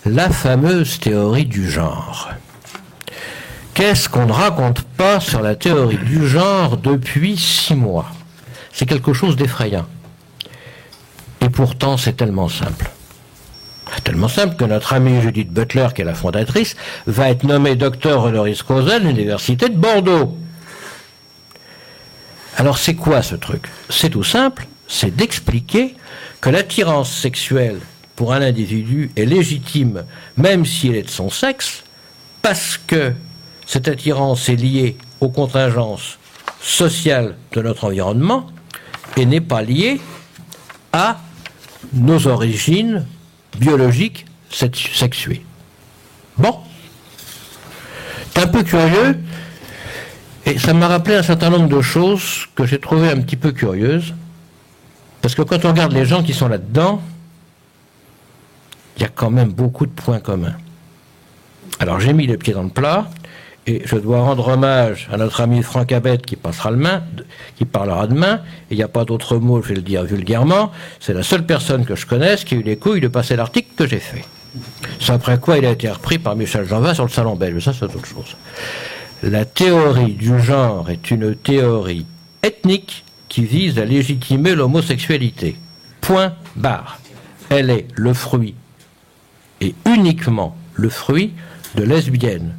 la fameuse théorie du genre. Qu'est-ce qu'on ne raconte pas sur la théorie du genre depuis 6 mois? C'est quelque chose d'effrayant. Et pourtant, c'est tellement simple. Tellement simple que notre amie Judith Butler, qui est la fondatrice, va être nommée docteur honoris causa à l'université de Bordeaux. Alors c'est quoi ce truc? C'est tout simple, c'est d'expliquer que l'attirance sexuelle pour un individu est légitime, même si elle est de son sexe, parce que cette attirance est liée aux contingences sociales de notre environnement et n'est pas liée à nos origines biologiques sexuées. Bon, c'est un peu curieux, et ça m'a rappelé un certain nombre de choses que j'ai trouvées un petit peu curieuses, parce que quand on regarde les gens qui sont là-dedans, il y a quand même beaucoup de points communs. Alors j'ai mis les pieds dans le plat, et je dois rendre hommage à notre ami Franck Abed qui parlera demain, et il n'y a pas d'autre mot, je vais le dire vulgairement, c'est la seule personne que je connaisse qui a eu les couilles de passer l'article que j'ai fait. C'est après quoi il a été repris par Michel Janvin sur le Salon Belge, ça c'est autre chose. La théorie du genre est une théorie ethnique qui vise à légitimer l'homosexualité. Point barre. Elle est le fruit, et uniquement le fruit, de lesbiennes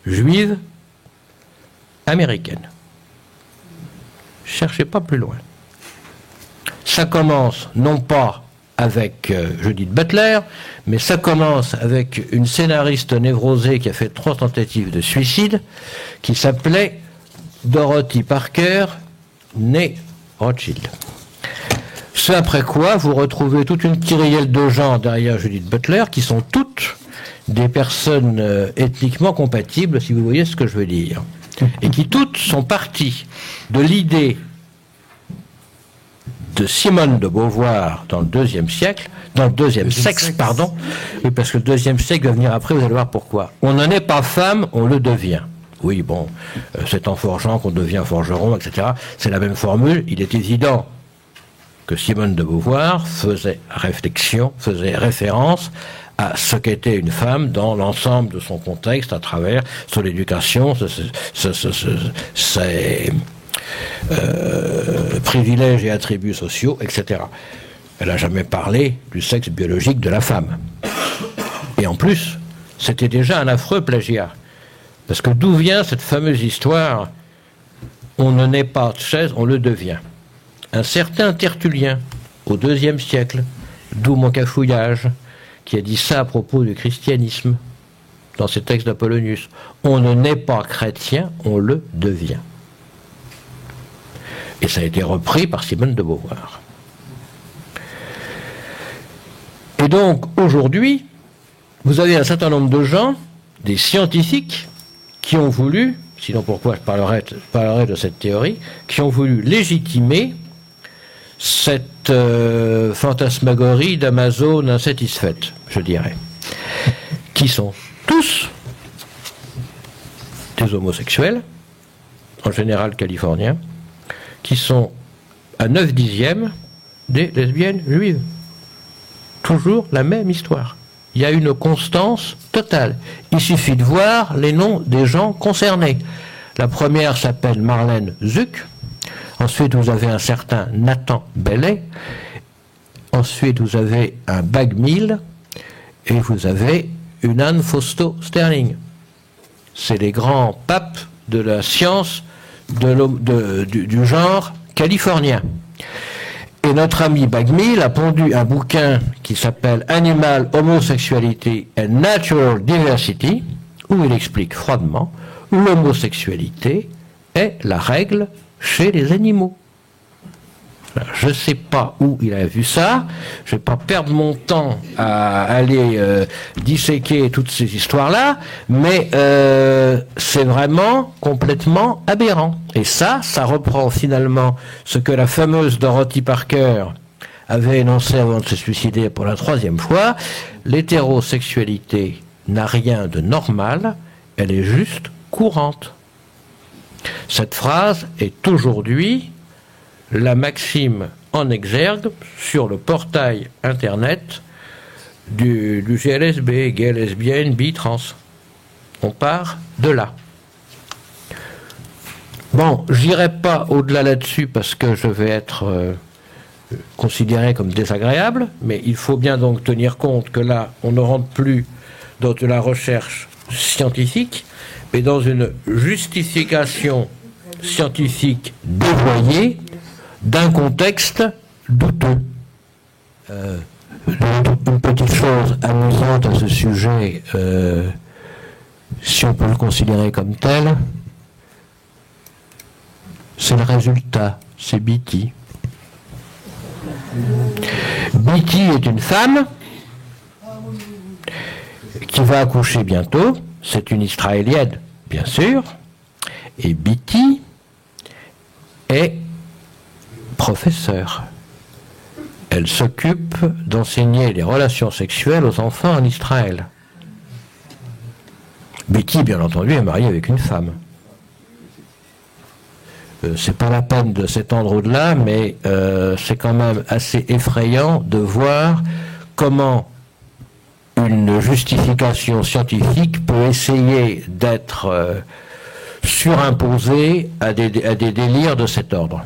juives américaines. Cherchez pas plus loin. Ça commence non pas avec Judith Butler, mais ça commence avec une scénariste névrosée qui a fait 3 tentatives de suicide, qui s'appelait Dorothy Parker, née Rothschild. Ce après quoi, vous retrouvez toute une kyrielle de gens derrière Judith Butler, qui sont toutes des personnes ethniquement compatibles, si vous voyez ce que je veux dire, et qui toutes sont parties de l'idée de Simone de Beauvoir dans le deuxième siècle, dans le deuxième sexe, pardon, oui, parce que le deuxième siècle va venir après, vous allez voir pourquoi. On n'en est pas femme, on le devient. Oui, bon, c'est en forgeant qu'on devient forgeron, etc. C'est la même formule. Il est évident que Simone de Beauvoir faisait référence à ce qu'était une femme dans l'ensemble de son contexte, à travers son éducation, ses privilèges et attributs sociaux, etc. Elle n'a jamais parlé du sexe biologique de la femme. Et en plus, c'était déjà un affreux plagiat. Parce que d'où vient cette fameuse histoire « on ne naît pas de chaise, on le devient ». Un certain Tertullien, au IIe siècle, d'où mon cafouillage, qui a dit ça à propos du christianisme, dans ses textes d'Apollonius. On ne naît pas chrétien, on le devient. Et ça a été repris par Simone de Beauvoir. Et donc, aujourd'hui, vous avez un certain nombre de gens, des scientifiques, qui ont voulu, sinon pourquoi je parlerai de cette théorie, qui ont voulu légitimer cette fantasmagorie d'Amazon insatisfaite, je dirais, qui sont tous des homosexuels, en général californiens, qui sont à 9/10 des lesbiennes juives. Toujours la même histoire. Il y a une constance totale. Il suffit de voir les noms des gens concernés. La première s'appelle Marlène Zuck. Ensuite, vous avez un certain Nathan Bellet. Ensuite, vous avez un Bagmill. Et vous avez une Anne Fausto Sterling. C'est les grands papes de la science du genre californien. Et notre ami Bagmill a pondu un bouquin qui s'appelle Animal Homosexuality and Natural Diversity, où il explique froidement l'homosexualité est la règle chez les animaux. Alors, je ne sais pas où il a vu ça, je ne vais pas perdre mon temps à aller disséquer toutes ces histoires-là, mais c'est vraiment complètement aberrant. Et ça reprend finalement ce que la fameuse Dorothy Parker avait énoncé avant de se suicider pour la 3e fois. L'hétérosexualité n'a rien de normal, elle est juste courante. Cette phrase est aujourd'hui la maxime en exergue sur le portail internet du GLSB, gay, lesbienne, bi, trans. On part de là. Bon, j'irai pas au-delà là-dessus parce que je vais être considéré comme désagréable, mais il faut bien donc tenir compte que là, on ne rentre plus dans de la recherche scientifique, mais dans une justification scientifique dévoyée d'un contexte douteux. Une petite chose amusante à ce sujet, si on peut le considérer comme tel, c'est le résultat, c'est Beatty. Beatty est une femme qui va accoucher bientôt, c'est une Israélienne, bien sûr, et Beatty est professeure. Elle s'occupe d'enseigner les relations sexuelles aux enfants en Israël. Beatty, bien entendu, est mariée avec une femme. C'est pas la peine de s'étendre au-delà, mais c'est quand même assez effrayant de voir comment une justification scientifique peut essayer d'être surimposée à des délires de cet ordre.